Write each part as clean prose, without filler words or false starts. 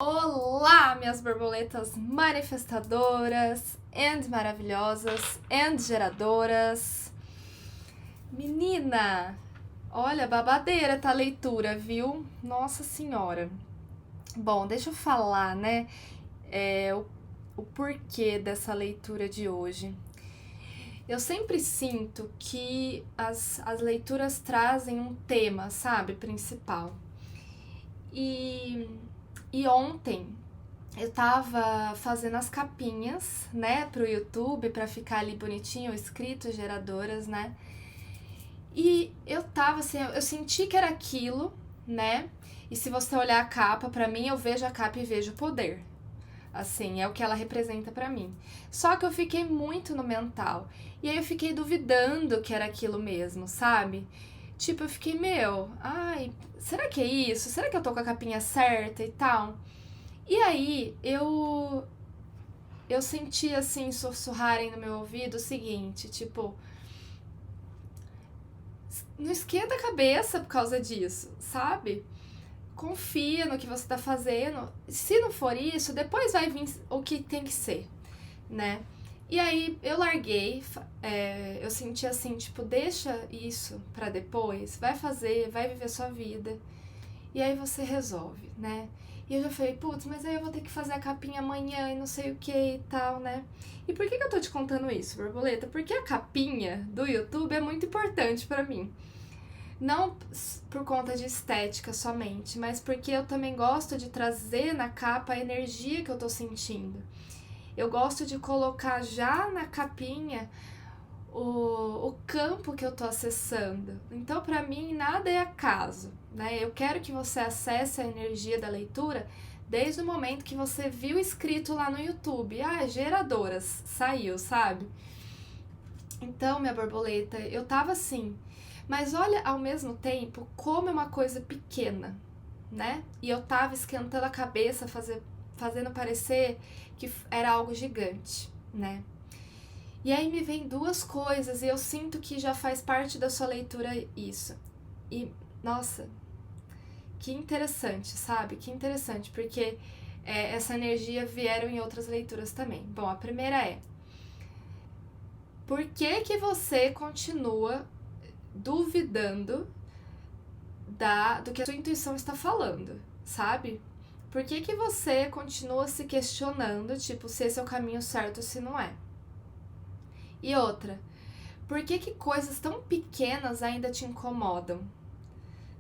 Olá, minhas borboletas manifestadoras and maravilhosas and geradoras. Menina, olha, babadeira tá a leitura, viu? Nossa Senhora. Bom, deixa eu falar, né, o porquê dessa leitura de hoje. Eu sempre sinto que as leituras trazem um tema, sabe, principal. E ontem eu tava fazendo as capinhas, né, pro YouTube, pra ficar ali bonitinho, escrito, geradoras, né? E eu tava assim, eu senti que era aquilo, né? E se você olhar a capa, pra mim, eu vejo a capa e vejo o poder. Assim, é o que ela representa pra mim. Só que eu fiquei muito no mental. E aí eu fiquei duvidando que era aquilo mesmo, sabe? Tipo, eu fiquei, ai, será que é isso? Será que eu tô com a capinha certa e tal? E aí eu senti assim sussurrarem no meu ouvido o seguinte, tipo, não esquenta a cabeça por causa disso, sabe? Confia no que você tá fazendo. Se não for isso, depois vai vir o que tem que ser, né? E aí eu larguei, eu senti assim, tipo, deixa isso pra depois, vai fazer, vai viver sua vida. E aí você resolve, né? E eu já falei, putz, mas aí eu vou ter que fazer a capinha amanhã e não sei o que e tal, né? E por que eu tô te contando isso, borboleta? Porque a capinha do YouTube é muito importante pra mim. Não por conta de estética somente, mas porque eu também gosto de trazer na capa a energia que eu tô sentindo. Eu gosto de colocar já na capinha o campo que eu tô acessando. Então, para mim, nada é acaso, né? Eu quero que você acesse a energia da leitura desde o momento que você viu escrito lá no YouTube. Ah, geradoras, saiu, sabe? Então, minha borboleta, eu tava assim. Mas olha, ao mesmo tempo, como é uma coisa pequena, né? E eu tava esquentando a cabeça, fazendo parecer que era algo gigante, né? E aí me vem duas coisas e eu sinto que já faz parte da sua leitura isso. E, nossa, que interessante, sabe? Que interessante, porque essa energia vieram em outras leituras também. Bom, a primeira é: por que você continua duvidando do que a sua intuição está falando, sabe? Por que você continua se questionando, tipo, se esse é o caminho certo ou se não é? E outra, por que coisas tão pequenas ainda te incomodam?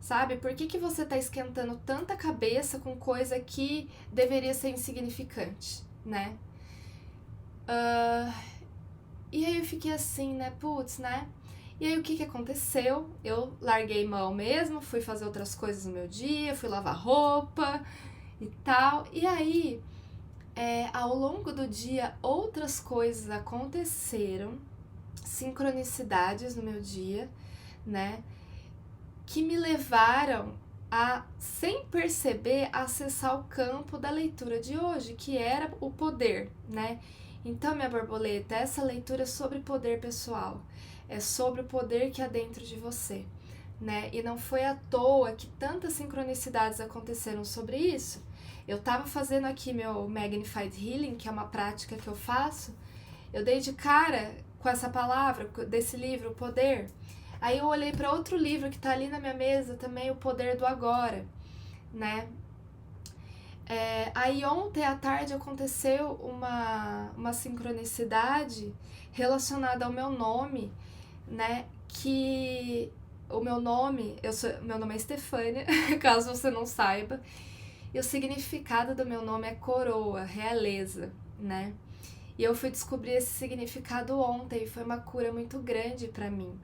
Sabe? Por que você tá esquentando tanta cabeça com coisa que deveria ser insignificante, né? E aí eu fiquei assim, né? Putz, né? E aí o que aconteceu? Eu larguei mão mesmo, fui fazer outras coisas no meu dia, fui lavar roupa e tal. E aí, ao longo do dia, outras coisas aconteceram, sincronicidades no meu dia, né? Que me levaram a, sem perceber, acessar o campo da leitura de hoje, que era o poder, né? Então, minha borboleta, essa leitura é sobre poder pessoal, é sobre o poder que há dentro de você, né? E não foi à toa que tantas sincronicidades aconteceram sobre isso. Eu tava fazendo aqui meu Magnified Healing, que é uma prática que eu faço, eu dei de cara com essa palavra, desse livro, o poder. Aí eu olhei para outro livro que tá ali na minha mesa também, O Poder do Agora, né? Aí ontem à tarde aconteceu uma sincronicidade relacionada ao meu nome, né? Que o meu nome, meu nome é Estefânia, caso você não saiba, e o significado do meu nome é coroa, realeza, né? E eu fui descobrir esse significado ontem, e foi uma cura muito grande para mim,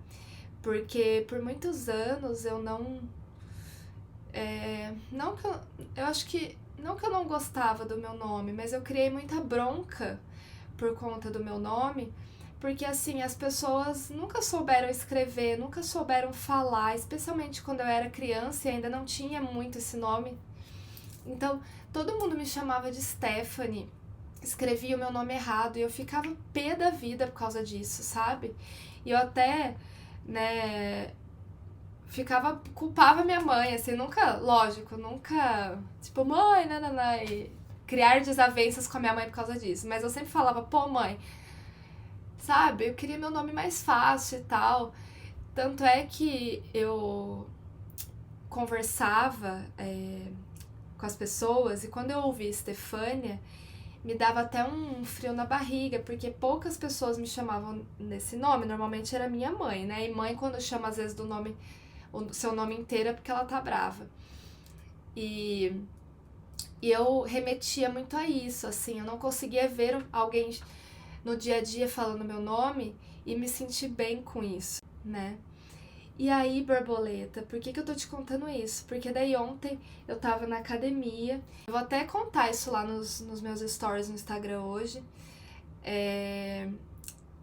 porque por muitos anos eu não que eu acho que não que eu não gostava do meu nome, mas eu criei muita bronca por conta do meu nome, porque assim, as pessoas nunca souberam escrever, nunca souberam falar, especialmente quando eu era criança e ainda não tinha muito esse nome. Então, todo mundo me chamava de Stephanie, escrevia o meu nome errado e eu ficava pé da vida por causa disso, sabe? E eu até, né, culpava minha mãe, assim, nunca, lógico, nunca, tipo, mãe, nananã, e criar desavenças com a minha mãe por causa disso. Mas eu sempre falava, pô, mãe, sabe, eu queria meu nome mais fácil e tal. Tanto é que eu conversava com as pessoas e quando eu ouvi Stefânia, me dava até um frio na barriga, porque poucas pessoas me chamavam nesse nome, normalmente era minha mãe, né? E mãe, quando chama às vezes do nome, o seu nome inteiro, é porque ela tá brava. E eu remetia muito a isso, assim, eu não conseguia ver alguém no dia a dia falando meu nome e me sentir bem com isso, né? E aí, borboleta, por que eu tô te contando isso? Porque daí ontem eu tava na academia, eu vou até contar isso lá nos meus stories no Instagram hoje.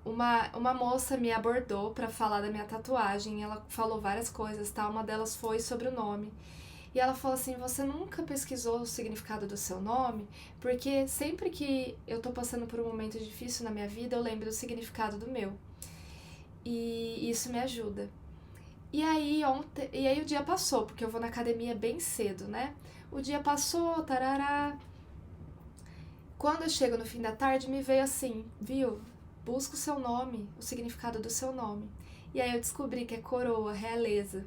Uma moça me abordou pra falar da minha tatuagem, ela falou várias coisas, tá? Uma delas foi sobre o nome. E ela falou assim, você nunca pesquisou o significado do seu nome? Porque sempre que eu tô passando por um momento difícil na minha vida, eu lembro do significado do meu. E isso me ajuda. E aí o dia passou, porque eu vou na academia bem cedo, né? O dia passou, tarará. Quando eu chego no fim da tarde, me veio assim, viu? Busca o seu nome, o significado do seu nome. E aí eu descobri que é coroa, realeza,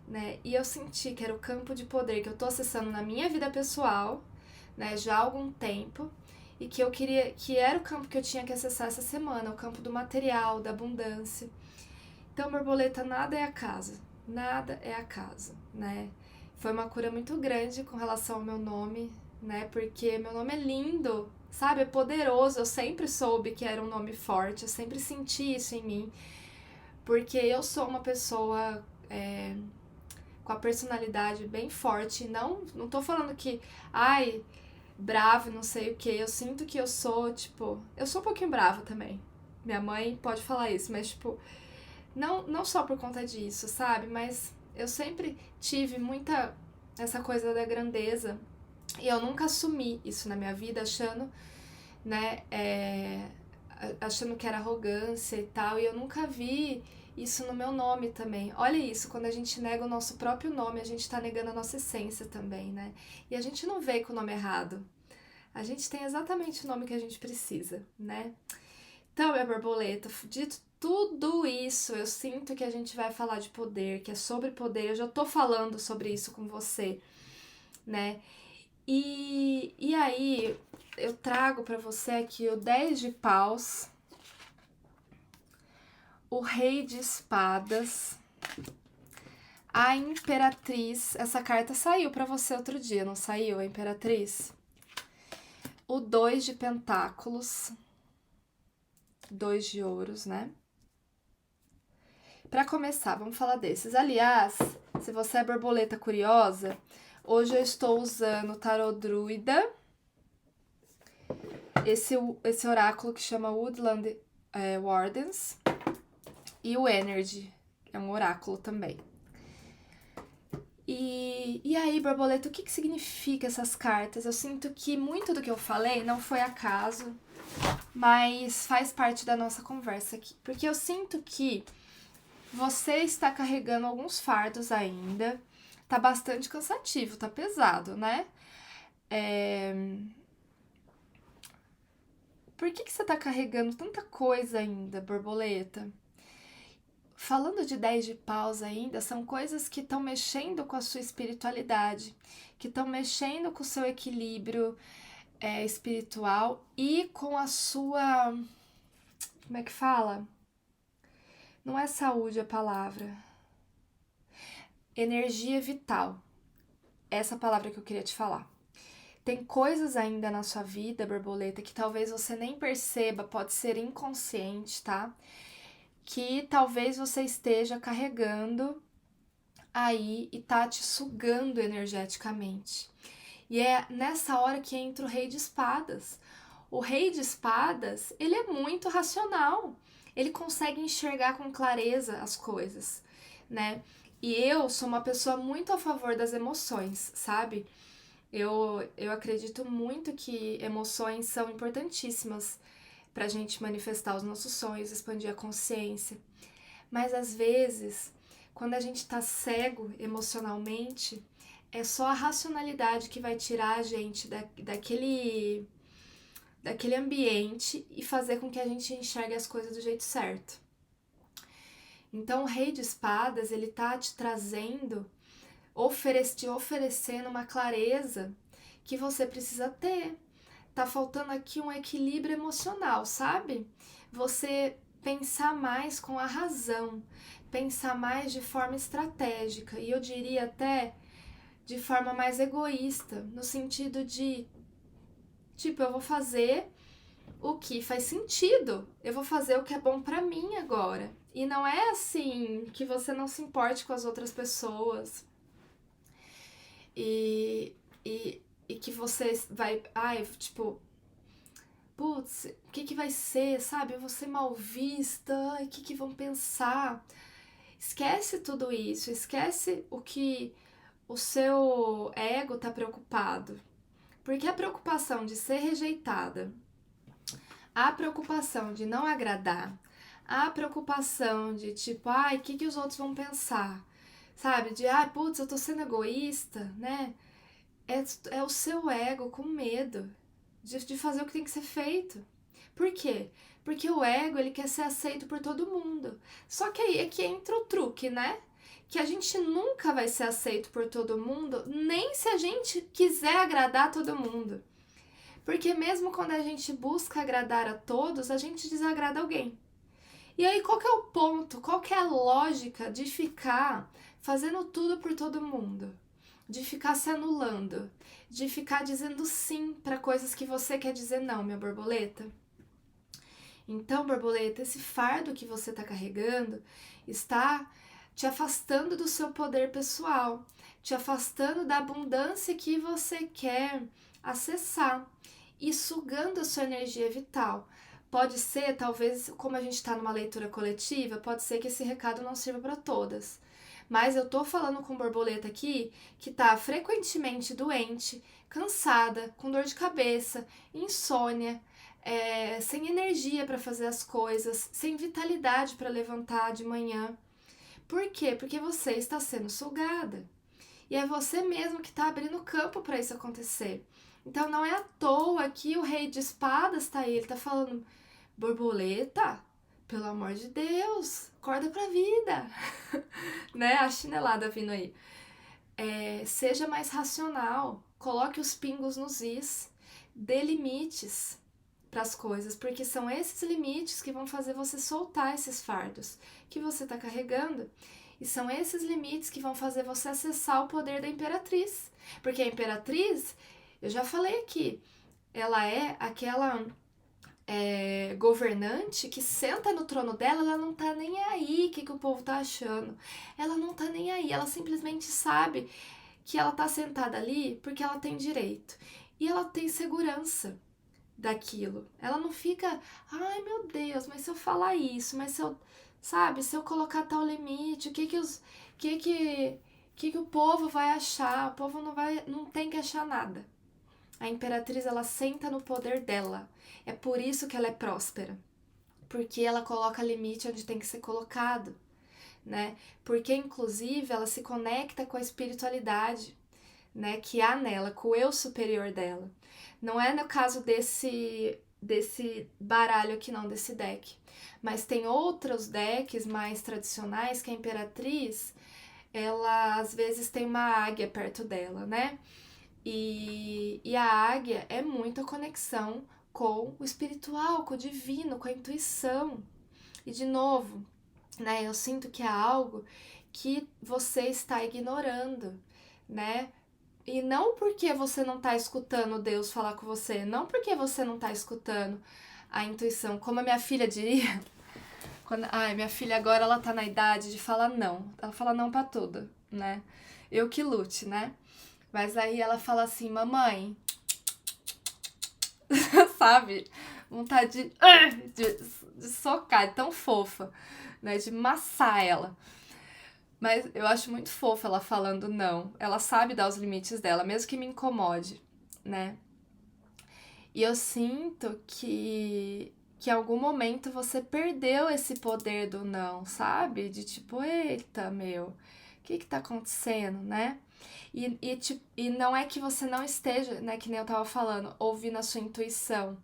né? E eu senti que era o campo de poder que eu tô acessando na minha vida pessoal, né, já há algum tempo, e que eu queria, que era o campo que eu tinha que acessar essa semana, o campo do material, da abundância. Então, borboleta, nada é acaso, nada é acaso, né? Foi uma cura muito grande com relação ao meu nome, né? Porque meu nome é lindo, sabe? É poderoso. Eu sempre soube que era um nome forte, eu sempre senti isso em mim, porque eu sou uma pessoa com a personalidade bem forte. Não tô falando que, ai, brava, não sei o que. Eu sinto que eu sou, tipo, eu sou um pouquinho brava também. Minha mãe pode falar isso, mas, tipo, não só por conta disso, sabe? Mas eu sempre tive muita essa coisa da grandeza e eu nunca assumi isso na minha vida, achando, né, achando que era arrogância e tal, e eu nunca vi isso no meu nome também. Olha isso, quando a gente nega o nosso próprio nome, a gente tá negando a nossa essência também, né? E a gente não veio com o nome errado. A gente tem exatamente o nome que a gente precisa, né? Então, minha borboleta, dito tudo isso, eu sinto que a gente vai falar de poder, que é sobre poder. Eu já tô falando sobre isso com você, né? E aí, eu trago pra você aqui o 10 de paus, o rei de espadas, a imperatriz. Essa carta saiu pra você outro dia, não saiu, a imperatriz? O 2 de pentáculos, 2 de ouros, né? Para começar, vamos falar desses. Aliás, se você é borboleta curiosa, hoje eu estou usando o Tarot Druida, esse oráculo que chama Woodland Wardens, e o Energy, que é um oráculo também. E aí, borboleta, o que significa essas cartas? Eu sinto que muito do que eu falei não foi acaso, mas faz parte da nossa conversa aqui. Porque eu sinto que você está carregando alguns fardos ainda. Tá bastante cansativo, tá pesado, né? Por que você tá carregando tanta coisa ainda, borboleta? Falando de 10 de paus ainda, são coisas que estão mexendo com a sua espiritualidade, que estão mexendo com o seu equilíbrio espiritual e com a sua... Como é que fala? Não é saúde a palavra. Energia vital. Essa palavra que eu queria te falar. Tem coisas ainda na sua vida, borboleta, que talvez você nem perceba, pode ser inconsciente, tá? Que talvez você esteja carregando aí e tá te sugando energeticamente. E é nessa hora que entra o Rei de Espadas. O Rei de Espadas, ele é muito racional. Ele consegue enxergar com clareza as coisas, né? E eu sou uma pessoa muito a favor das emoções, sabe? Eu acredito muito que emoções são importantíssimas pra gente manifestar os nossos sonhos, expandir a consciência. Mas às vezes, quando a gente tá cego emocionalmente, é só a racionalidade que vai tirar a gente daquele ambiente e fazer com que a gente enxergue as coisas do jeito certo. Então o Rei de Espadas, ele tá te trazendo, te oferecendo uma clareza que você precisa ter. Tá faltando aqui um equilíbrio emocional, sabe? Você pensar mais com a razão, pensar mais de forma estratégica, e eu diria até de forma mais egoísta, no sentido de, tipo, eu vou fazer o que faz sentido, eu vou fazer o que é bom pra mim agora. E não é assim que você não se importe com as outras pessoas e, e que você vai, tipo, putz, o que vai ser, sabe? Eu vou ser mal vista, o que vão pensar? Esquece tudo isso, esquece o que o seu ego tá preocupado. Porque a preocupação de ser rejeitada, a preocupação de não agradar, a preocupação de tipo, o que os outros vão pensar? Sabe? De, putz, eu tô sendo egoísta, né? É o seu ego com medo de fazer o que tem que ser feito. Por quê? Porque o ego, ele quer ser aceito por todo mundo. Só que aí é que entra o truque, né? Que a gente nunca vai ser aceito por todo mundo, nem se a gente quiser agradar todo mundo. Porque mesmo quando a gente busca agradar a todos, a gente desagrada alguém. E aí, qual que é o ponto? Qual que é a lógica de ficar fazendo tudo por todo mundo? De ficar se anulando? De ficar dizendo sim para coisas que você quer dizer não, minha borboleta? Então, borboleta, esse fardo que você está carregando está te afastando do seu poder pessoal, te afastando da abundância que você quer acessar e sugando a sua energia vital. Pode ser, talvez, como a gente está numa leitura coletiva, pode ser que esse recado não sirva para todas. Mas eu tô falando com borboleta aqui que tá frequentemente doente, cansada, com dor de cabeça, insônia, sem energia para fazer as coisas, sem vitalidade para levantar de manhã. Por quê? Porque você está sendo sugada. E é você mesmo que está abrindo campo para isso acontecer. Então não é à toa que o Rei de Espadas está aí, ele está falando, borboleta, pelo amor de Deus, acorda pra vida. Né? A chinelada vindo aí. Seja mais racional, coloque os pingos nos is, dê limites para as coisas, porque são esses limites que vão fazer você soltar esses fardos que você está carregando. E são esses limites que vão fazer você acessar o poder da Imperatriz. Porque a Imperatriz, eu já falei aqui, ela é aquela governante que senta no trono dela, ela não tá nem aí o que o povo tá achando. Ela não tá nem aí, ela simplesmente sabe que ela tá sentada ali porque ela tem direito. E ela tem segurança daquilo. Ela não fica, ai meu Deus, mas se eu falar isso, mas se eu, sabe, se eu colocar tal limite, o que o povo vai achar? O povo não tem que achar nada. A Imperatriz, ela senta no poder dela. É por isso que ela é próspera. Porque ela coloca limite onde tem que ser colocado, né? Porque, inclusive, ela se conecta com a espiritualidade, né, que há nela, com o eu superior dela. Não é no caso desse baralho aqui não, desse deck. Mas tem outros decks mais tradicionais que a Imperatriz, ela às vezes tem uma águia perto dela, né? E a águia é muita conexão com o espiritual, com o divino, com a intuição. E de novo, né, eu sinto que é algo que você está ignorando, né? E não porque você não está escutando Deus falar com você, não porque você não está escutando a intuição, como a minha filha diria. Minha filha agora ela tá na idade de falar não. Ela fala não pra tudo, né? Eu que lute, né? Mas aí ela fala assim, mamãe, sabe? Vontade de socar, de tão fofa, né? De massar ela. Mas eu acho muito fofa ela falando não. Ela sabe dar os limites dela, mesmo que me incomode, né? E eu sinto que que em algum momento você perdeu esse poder do não, sabe? De tipo, eita, meu, o que tá acontecendo, né? E não é que você não esteja, né, que nem eu tava falando, ouvindo a sua intuição.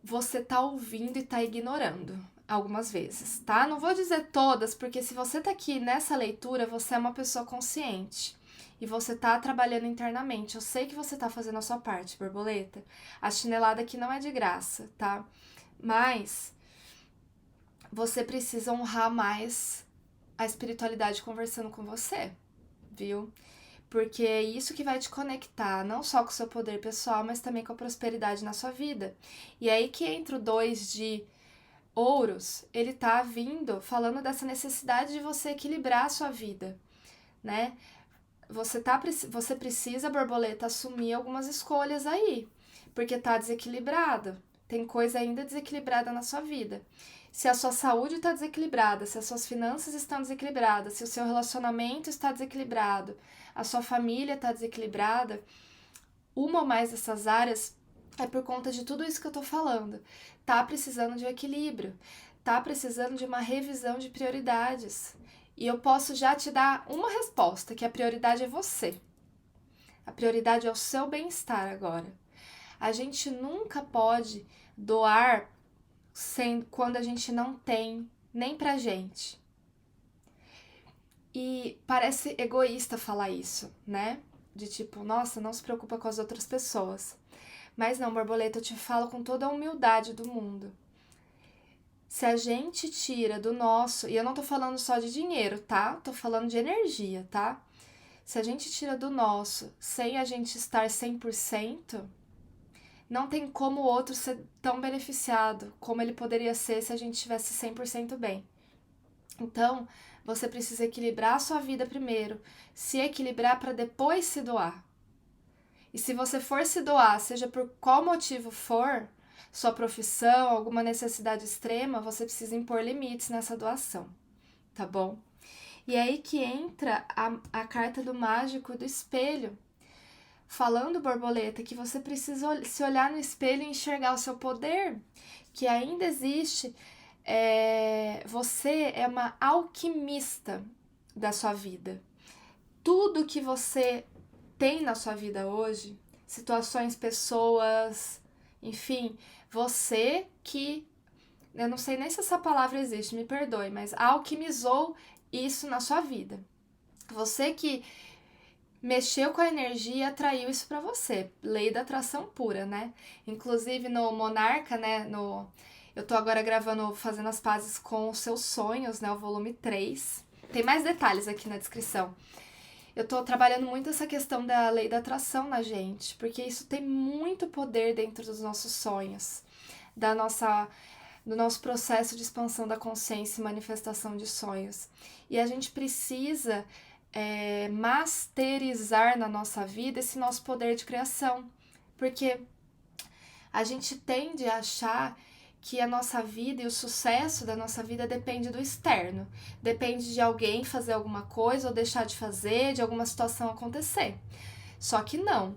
Você tá ouvindo e tá ignorando algumas vezes, tá? Não vou dizer todas, porque se você tá aqui nessa leitura, você é uma pessoa consciente. E você tá trabalhando internamente. Eu sei que você tá fazendo a sua parte, borboleta. A chinelada aqui não é de graça, tá? Mas você precisa honrar mais a espiritualidade conversando com você, viu? Porque é isso que vai te conectar, não só com o seu poder pessoal, mas também com a prosperidade na sua vida. E aí que entra o 2 de ouros, ele tá vindo falando dessa necessidade de você equilibrar a sua vida, né? Você precisa, borboleta, assumir algumas escolhas aí, porque tá desequilibrado. Tem coisa ainda desequilibrada na sua vida. Se a sua saúde está desequilibrada, se as suas finanças estão desequilibradas, se o seu relacionamento está desequilibrado, a sua família está desequilibrada, uma ou mais dessas áreas é por conta de tudo isso que eu tô falando. Tá precisando de um equilíbrio, tá precisando de uma revisão de prioridades. E eu posso já te dar uma resposta, que a prioridade é você. A prioridade é o seu bem-estar agora. A gente nunca pode doar quando a gente não tem nem pra gente. E parece egoísta falar isso, né? De tipo, nossa, não se preocupa com as outras pessoas. Mas não, borboleta, eu te falo com toda a humildade do mundo. Se a gente tira do nosso, e eu não tô falando só de dinheiro, tá? Tô falando de energia, tá? Se a gente tira do nosso sem a gente estar 100%, não tem como o outro ser tão beneficiado como ele poderia ser se a gente estivesse 100% bem. Então, você precisa equilibrar a sua vida primeiro, se equilibrar para depois se doar. E se você for se doar, seja por qual motivo for, sua profissão, alguma necessidade extrema, você precisa impor limites nessa doação, tá bom? E aí que entra a carta do mágico do espelho, falando, borboleta, que você precisa se olhar no espelho e enxergar o seu poder, que ainda existe. Você é uma alquimista da sua vida. Tudo que você tem na sua vida hoje, situações, pessoas, enfim, você que, eu não sei nem se essa palavra existe, me perdoe, mas alquimizou isso na sua vida. Você que mexeu com a energia e atraiu isso para você. Lei da atração pura, né? Inclusive no Monarca, né? Eu tô agora gravando, fazendo as pazes com os seus sonhos, né? O volume 3. Tem mais detalhes aqui na descrição. Eu tô trabalhando muito essa questão da lei da atração na gente, porque isso tem muito poder dentro dos nossos sonhos, do nosso processo de expansão da consciência e manifestação de sonhos. E a gente precisa masterizar na nossa vida esse nosso poder de criação, porque a gente tende a achar que a nossa vida e o sucesso da nossa vida depende do externo, depende de alguém fazer alguma coisa ou deixar de fazer, de alguma situação acontecer. Só que não.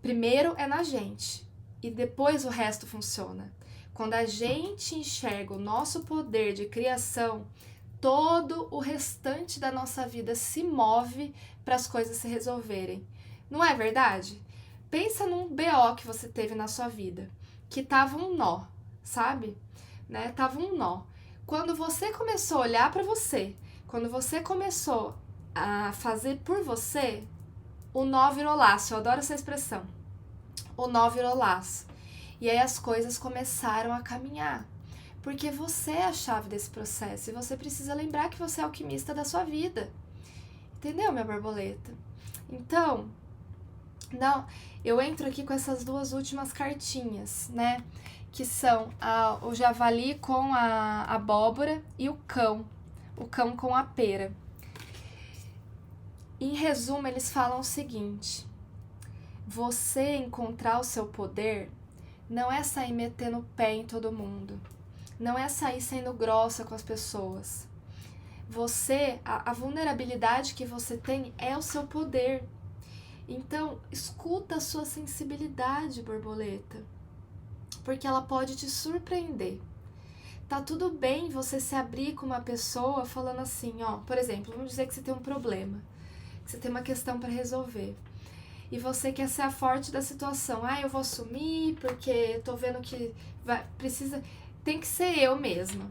Primeiro é na gente e depois o resto funciona. Quando a gente enxerga o nosso poder de criação, todo o restante da nossa vida se move para as coisas se resolverem. Não é verdade? Pensa num BO que você teve na sua vida, que tava um nó, sabe? Né? Tava um nó. Quando você começou a olhar para você, quando você começou a fazer por você, o nó virou laço. Eu adoro essa expressão. O nó virou laço. E aí as coisas começaram a caminhar. Porque você é a chave desse processo e você precisa lembrar que você é alquimista da sua vida. Entendeu, minha borboleta? Então, não, eu entro aqui com essas duas últimas cartinhas, né? Que são o javali com a abóbora e o cão com a pera. Em resumo, eles falam o seguinte: você encontrar o seu poder não é sair metendo o pé em todo mundo. Não é sair sendo grossa com as pessoas. A vulnerabilidade que você tem é o seu poder. Então, escuta a sua sensibilidade, borboleta. porque ela pode te surpreender. Tá tudo bem você se abrir com uma pessoa falando assim, ó, por exemplo, vamos dizer que você tem um problema, que você tem uma questão para resolver. E você quer ser a forte da situação. Ah, eu vou assumir porque tô vendo que precisa... Tem que ser eu mesma.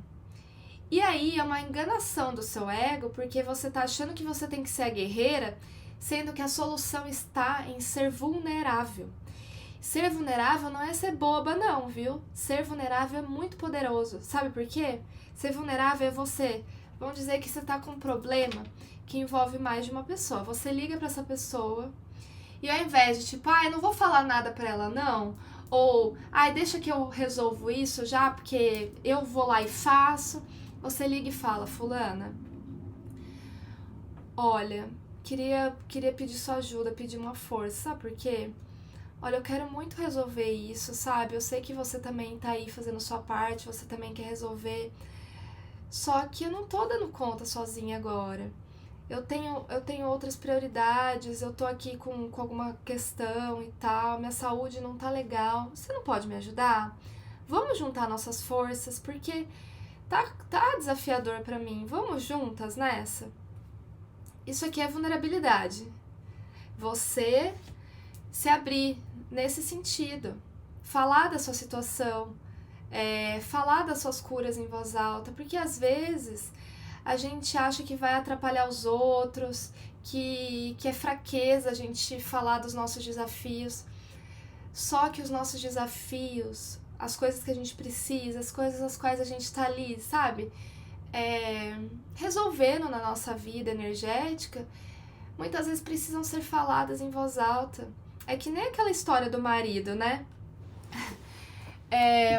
E aí é uma enganação do seu ego, porque você tá achando que você tem que ser a guerreira, sendo que a solução está em ser vulnerável. Ser vulnerável não é ser boba, não, viu? Ser vulnerável é muito poderoso. Sabe por quê? Ser vulnerável é você... Vamos dizer que você tá com um problema que envolve mais de uma pessoa. Você liga pra essa pessoa e ao invés de tipo, eu não vou falar nada pra ela, não. Ou, deixa que eu resolvo isso já, porque eu vou lá e faço. Você liga e fala, fulana, olha, queria pedir sua ajuda, pedir uma força, sabe por quê? Olha, eu quero muito resolver isso, sabe? Eu sei que você também tá aí fazendo sua parte, você também quer resolver. Só que eu não tô dando conta sozinha agora. Eu tenho outras prioridades, eu tô aqui com alguma questão e tal, minha saúde não tá legal. Você não pode me ajudar? Vamos juntar nossas forças, porque tá desafiador pra mim. Vamos juntas nessa? Isso aqui é vulnerabilidade. Você se abrir nesse sentido. Falar da sua situação, falar das suas curas em voz alta, porque às vezes a gente acha que vai atrapalhar os outros, que é fraqueza a gente falar dos nossos desafios. Só que os nossos desafios, as coisas que a gente precisa, as coisas às quais a gente tá ali, sabe? Resolvendo na nossa vida energética, muitas vezes precisam ser faladas em voz alta. É que nem aquela história do marido, né?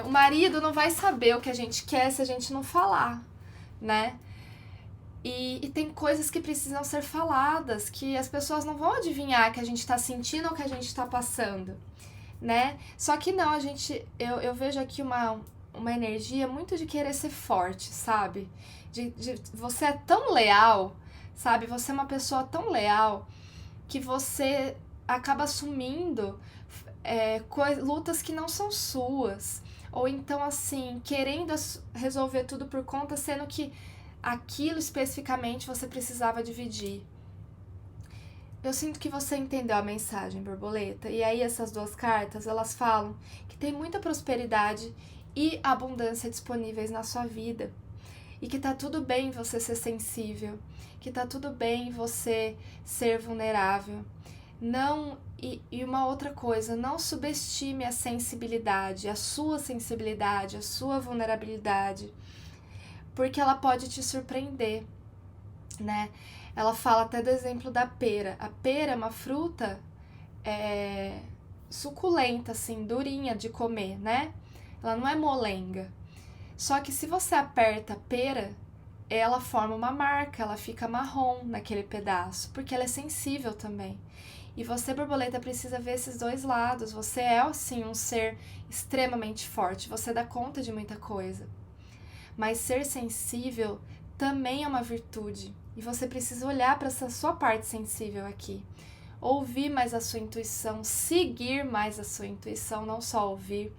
O marido não vai saber o que a gente quer se a gente não falar, né? E tem coisas que precisam ser faladas, que as pessoas não vão adivinhar que a gente tá sentindo ou que a gente tá passando, né? Só que não, eu vejo aqui uma energia muito de querer ser forte, sabe? Você é tão leal, sabe? Você é uma pessoa tão leal que você acaba assumindo lutas que não são suas. Ou então, assim, querendo resolver tudo por conta, sendo que aquilo especificamente você precisava dividir. Eu sinto que você entendeu a mensagem, borboleta. E aí essas duas cartas, elas falam que tem muita prosperidade e abundância disponíveis na sua vida. E que tá tudo bem você ser sensível. Que tá tudo bem você ser vulnerável. E uma outra coisa, não subestime a sensibilidade, a sua vulnerabilidade. Porque ela pode te surpreender, né? Ela fala até do exemplo da pera. A pera é uma fruta suculenta, assim, durinha de comer, né? Ela não é molenga. Só que se você aperta a pera, ela forma uma marca, ela fica marrom naquele pedaço, porque ela é sensível também. E você, borboleta, precisa ver esses dois lados. Você é, sim, um ser extremamente forte, você dá conta de muita coisa. Mas ser sensível também é uma virtude. E você precisa olhar para essa sua parte sensível aqui. Ouvir mais a sua intuição, seguir mais a sua intuição, não só ouvir.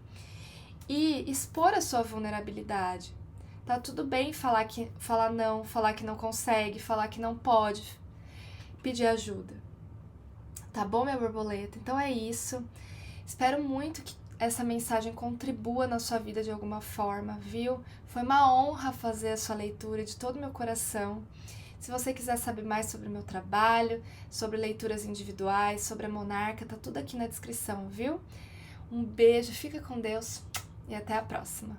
E expor a sua vulnerabilidade. Tá tudo bem falar não, falar que não consegue, falar que não pode. Pedir ajuda. Tá bom, minha borboleta? Então é isso. Espero muito que essa mensagem contribua na sua vida de alguma forma, viu? Foi uma honra fazer a sua leitura de todo o meu coração. Se você quiser saber mais sobre o meu trabalho, sobre leituras individuais, sobre a Monarca, tá tudo aqui na descrição, viu? Um beijo, fica com Deus e até a próxima.